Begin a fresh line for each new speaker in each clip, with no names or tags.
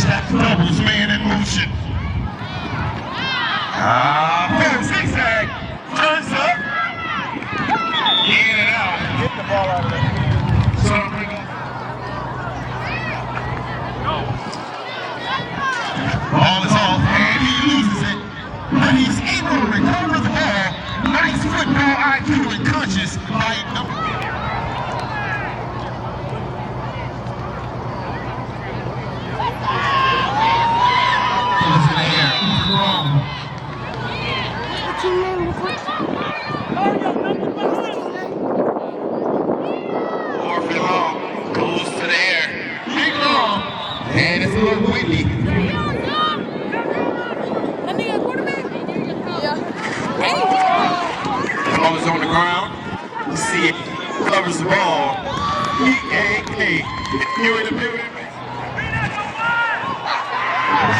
Jack doubles, man in motion. Fair zigzag. Turns up. In and out.
Get the ball out of there.
Ball is off, and he loses it. But he's able to recover the ball. Nice football IQ and conscious by number. Orphan long goes to the air. Big long, and it's a little windy. Ball is on the ground. You see it covers the ball. CAA, you're in the building.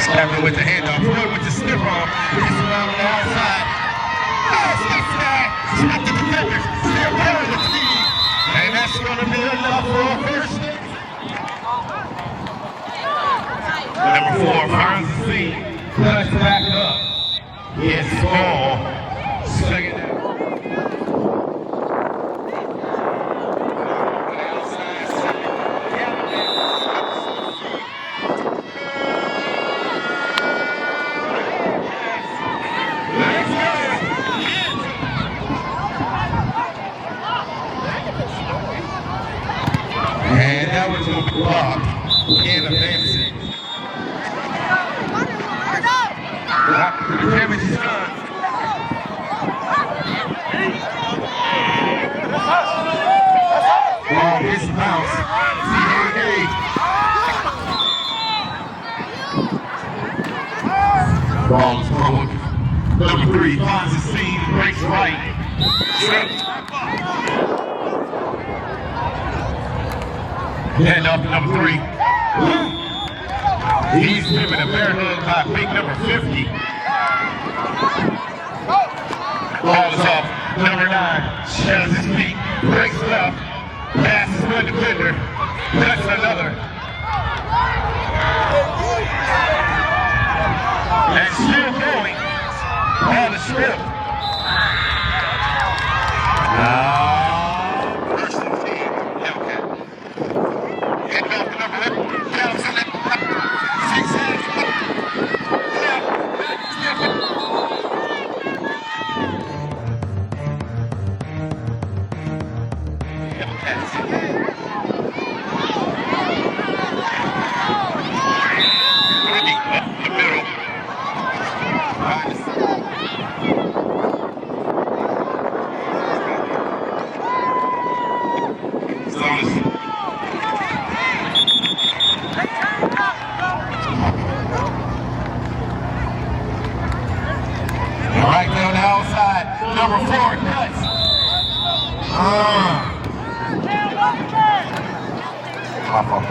Snapping with the handoff, Floyd with the stiff arm. Gets around on the outside. Shot the defender. Still carrying the team. And that's going to be enough for a first. Number 4, finds the seat. Cuts back up. Yes, ball. Second down. And that was going to be blocked in advancing. The damage is done. Ball hits the bounce. CAA. Ball is forward. Number 3 finds the seam, breaks right. Hand off to number 3. He's given a bear hug by big number 50. Ball is off. Number 9 shoves his feet, breaks left, passes one defender, cuts another. And still going on the strip. First and 10, Hellcat. Heading off to number 1. Counts in it. Right there on the outside, number 4 cuts. My fault.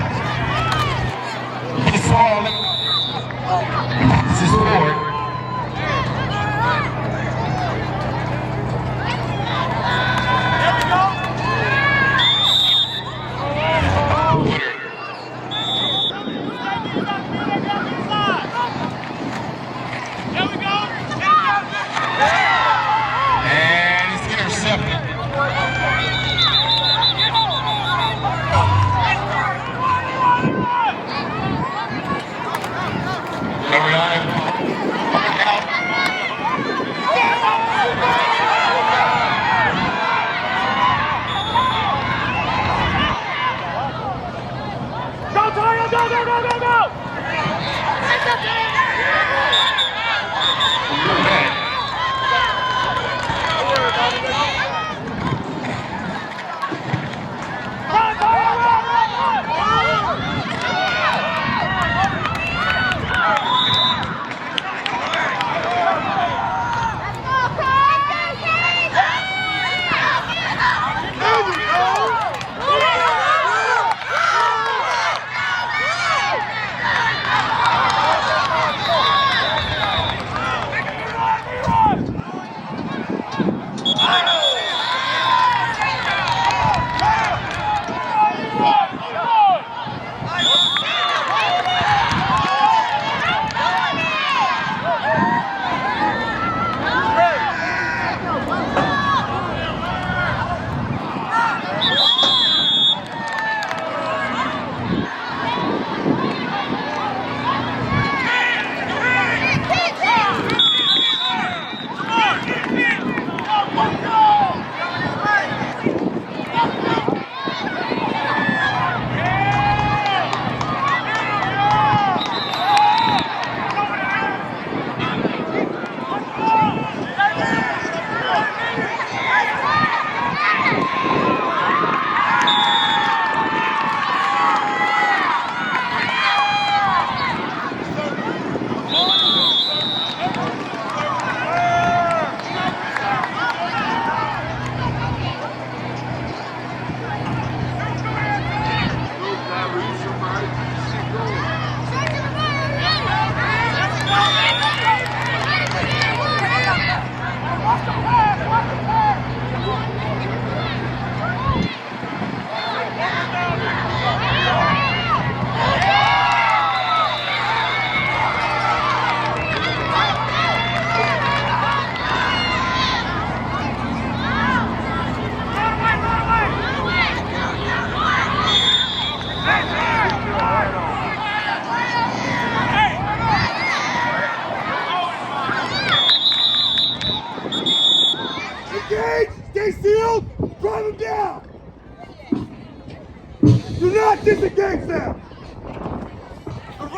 It's all. This is forward.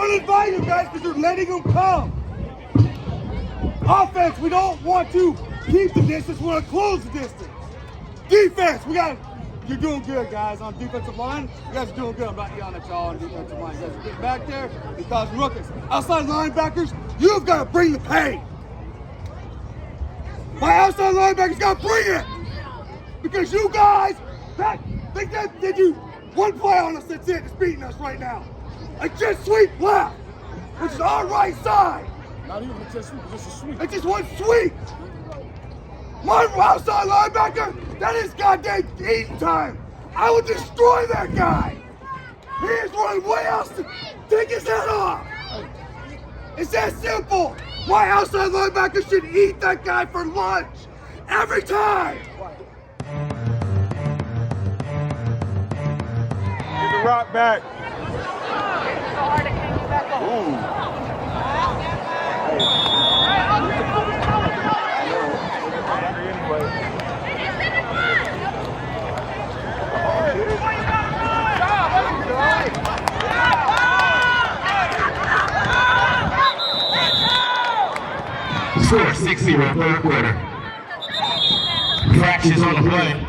uninvited, guys, because you're letting them come. Offense, we don't want to keep the distance. We want to close the distance. Defense, you're doing good, guys, on defensive line. You guys are doing good. I'm not yelling at y'all on defensive line. You guys are getting back there because rookies. Outside linebackers, you've got to bring the pain. My outside linebackers got to bring it. Because you guys, they did you one play on us, that's it. It's beating us right now. A jet sweep left, which is our right side.
Not even a jet sweep, it's just a sweep.
It's just one sweep. My outside linebacker, that is goddamn eating time. I would destroy that guy. He is running way out to take his head off. It's that simple. My outside linebacker should eat that guy for lunch every time.
Get the rock back. Ooh.
Score 6-0, third quarter. Fractions on the play.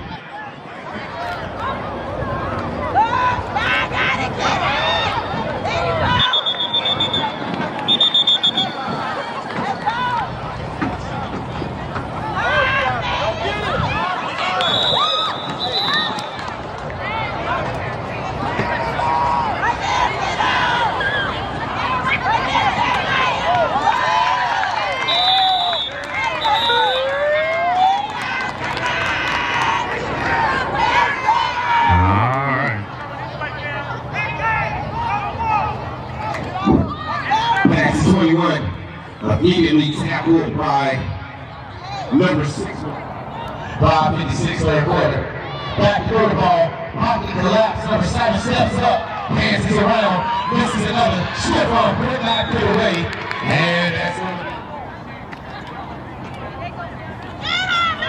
Immediately tackled by number 6, 5:56 third quarter. Back through the ball, pocket collapse, number 7 steps up, hands is around, misses another, slip on, put it back, put it away, and that's it.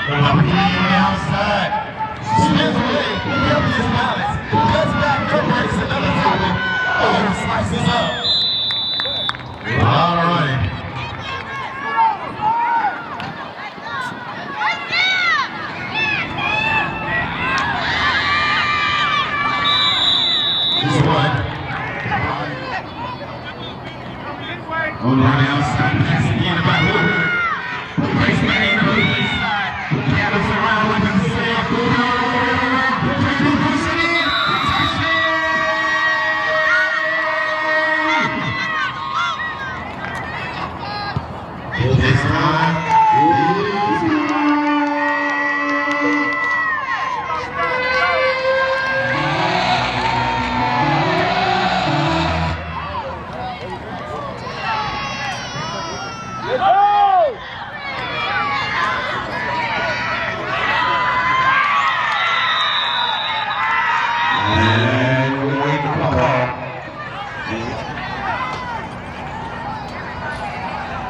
Number 8 outside, spins away, helps his balance, cuts back, breaks another tackle, slices up. All right. On the outside, pass again by Hoover. Race man on the east side. Gathers around with himself. Push it in. Touchdown. This time.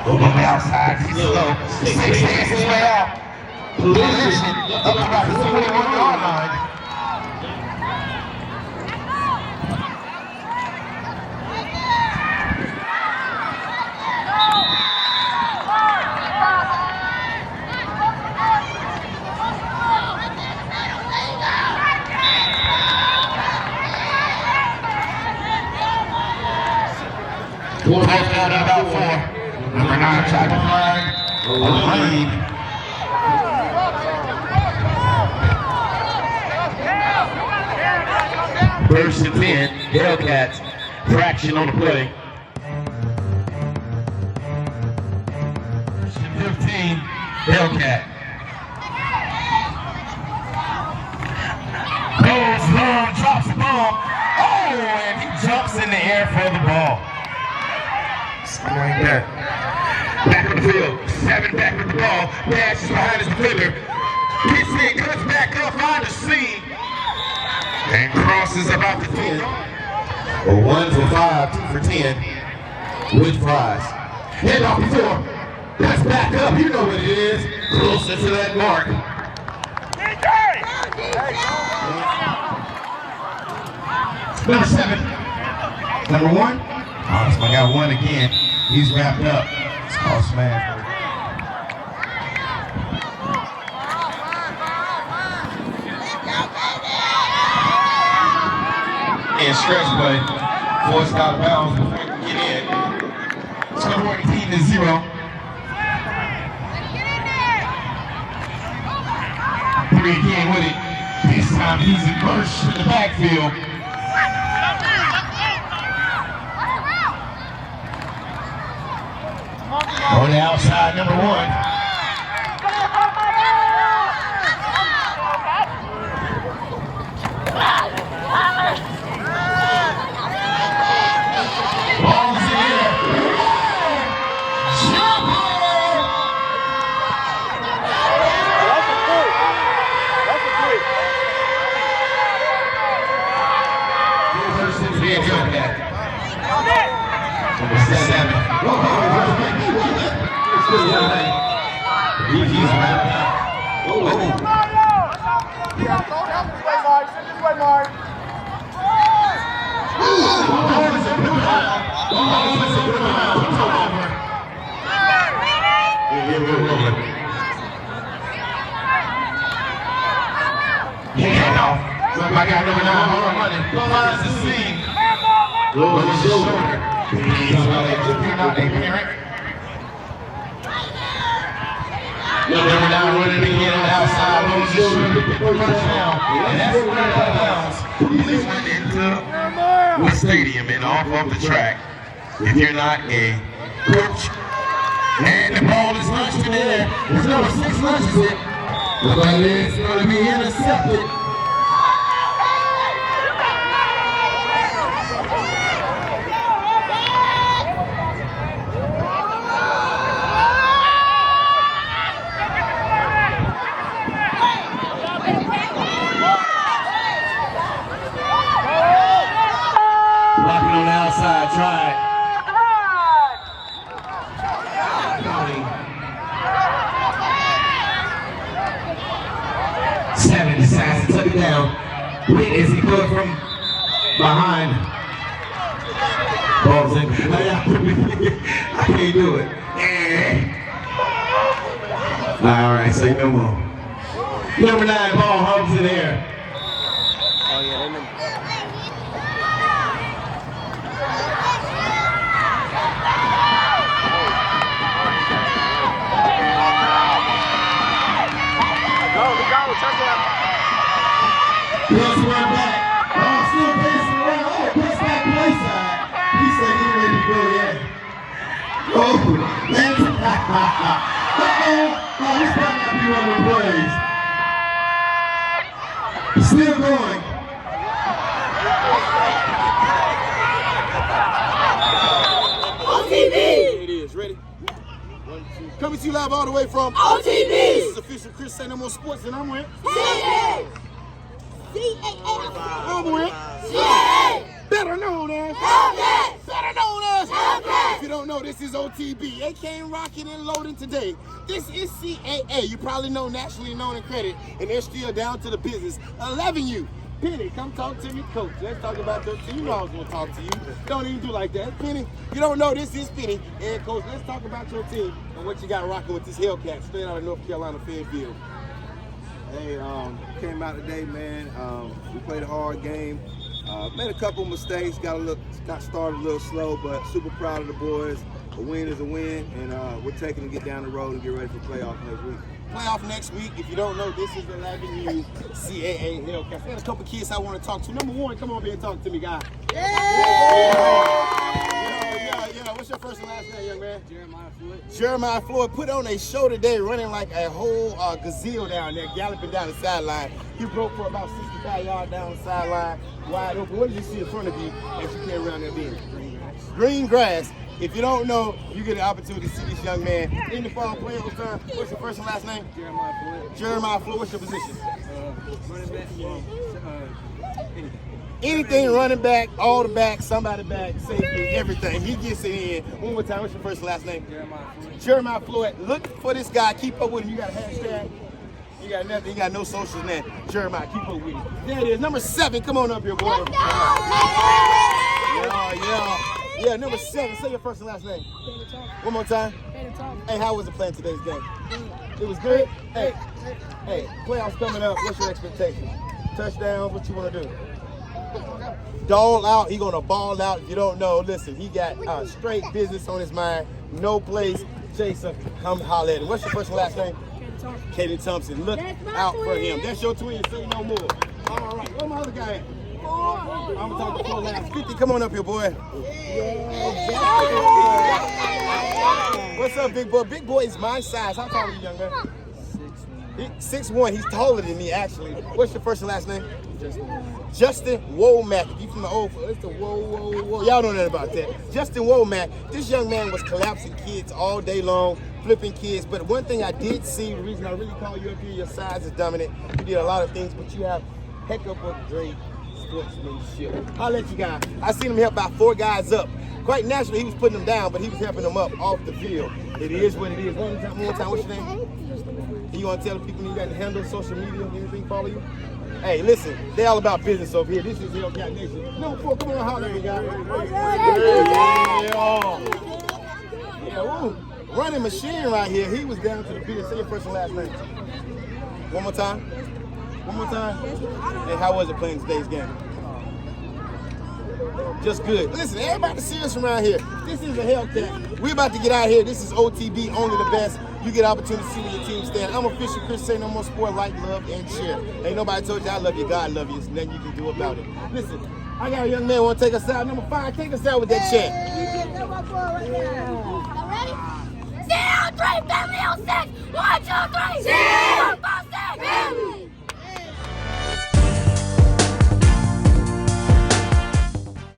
On the outside, he's slow. 6 hands his way out. Position up to about the 21-yard line. Fourth down at about 4. Number 9 tried to flag a lead. First and 10, Hellcats, fraction on the play. First and 15, Hellcat. Goes long, drops the ball. Oh, and he jumps in the air for the ball. Right there. Back on the field, 7 back with the ball, dashes behind his defender. Hits it, cuts back up, finds the seam, and crosses about the 10. A 1 for 5, 2 for 10, with fries. Head off the floor, that's back up, you know what it is, closer to that mark. Number 7, number 1. So I got one again. He's wrapped up. It's called smash. And stretch play. Forced out of bounds before he can get in. Score 14-0. 3 again with it. This time he's immersed in the backfield. On the outside, number 1. Ball's in there. Jumper!
That's a play.
First and 10 Hellcat. Number 7. He's wrapped up. I got number 9. Hold on, running. Finds the seam. Lower his shoulder. If you're not a parent. Number 9 running again on the outside. Lowers his shoulder. First down. And that's the right out of bounds. He's went into the stadium and off of the track. If you're not a coach. And the ball is launched in the air. There's number 6 launches it. But it's going to be intercepted. Blocking on the outside, try it. 7 decides to tuck it down. Wait as he goes from behind. Ball's in. I can't do it. Alright, say no more. Number 9, ball hovers in the air.
Oh, yeah, they know.
Plus one back. Oh, still passing around. Oh, press back play side. He said he ready to go yet. Oh, that's oh, he's probably not be one of the plays. Still going.
OTB!
Here it is. Ready? 1, 2. Coming to you live all the way from
OTB!
This is official Chris Say No More Sports, and I'm with
CAA!
I'm with
CAA!
better known as
Hellcats!
better known as
Hellcats!
If you don't know, this is OTB. They came rocking and loading today. This is CAA. You probably know, nationally known and credit, and they're still down to the business. 11U. Penny, come talk to me, coach. Let's talk about your team. You know I was going to talk to you. Don't even do like that. Penny, you don't know, this is Penny. And, coach, let's talk about your team and what you got rocking with this Hellcats straight out of North Carolina Fairfield.
Hey, came out today, man. We played a hard game. Made a couple mistakes. Got started a little slow, but super proud of the boys. A win is a win, and we're taking to get down the road and get ready for playoff next week.
Playoff next week. If you don't know, this is 11U CAA Hellcats. There's a couple kids I want to talk to. Number 1, come over here and talk to me, guy. Yeah. What's your first and last name, young man? Jeremiah Floyd put on a show today, running like a whole gazelle down there, galloping down the sideline. He broke for about 65 yards down the sideline, wide open. What did you see in front of you as you came around there being? Green grass. If you don't know, you get an opportunity to see this young man in the fall playing all the time. What's your first and last name?
Jeremiah Floyd.
Jeremiah Floyd. What's your position?
Running back.
Anything running back, all the back, somebody back, safety, everything. He gets it in. One more time, what's your first and last name? Jeremiah Floyd. Look for this guy. Keep up with him. You got a hashtag? You got nothing. You got no socials, man. Jeremiah, keep up with him. There it is. Number 7. Come on up here, boy.
Let's go!
Yeah. Yeah, number 7. Say your first and last name. One more time. Hey, how was it playing today's game? It was good? Hey, playoffs coming up. What's your expectations? Touchdowns, what you want to do? Dall out. He going to ball out. If you don't know, listen, he got straight business on his mind. No place. Jason, come holler at him. What's your first and last name? Kaden Thompson. Look out for him. That's your twin. Say no more. All right. Where my other guy at? I'm going to talk to last 50. Come on up here, boy. What's up, big boy? Big boy is my size. How tall are you, young man? 6'1". He's taller than me, actually. What's your first and last name? Justin Womack. If you from the old, it's the whoa. Y'all don't know about that. Justin Womack. This young man was collapsing kids all day long, flipping kids. But one thing I did see, the reason I really call you up here, your size is dominant. You did a lot of things, but you have heck of a great sportsmanship. I'll let you guys. I seen him help about 4 guys up. Quite naturally, he was putting them down, but he was helping them up off the field. It is what it is. One more time. What's your name? You want to tell the people you got to handle social media, anything follow you? Hey, listen, they all about business over here. This is Hellcat Nation. Number 4, come on, holler at me, guys. Yeah, woo. Running machine right here. He was down to the beat. Say your first and last name. One more time. Hey, how was it playing today's game? Just good. Listen, everybody serious around here. This is a Hellcat. We're about to get out of here. This is OTB, only the best. You get opportunity to see where your team stand. I'm official Chris. Say no more sport, like, love, and share. Ain't nobody told you I love you. God love you. There's nothing you can do about it. Listen, I got a young man want to take us out. Number 5, take us out with that chant.
Ready? 0-3, family on 6.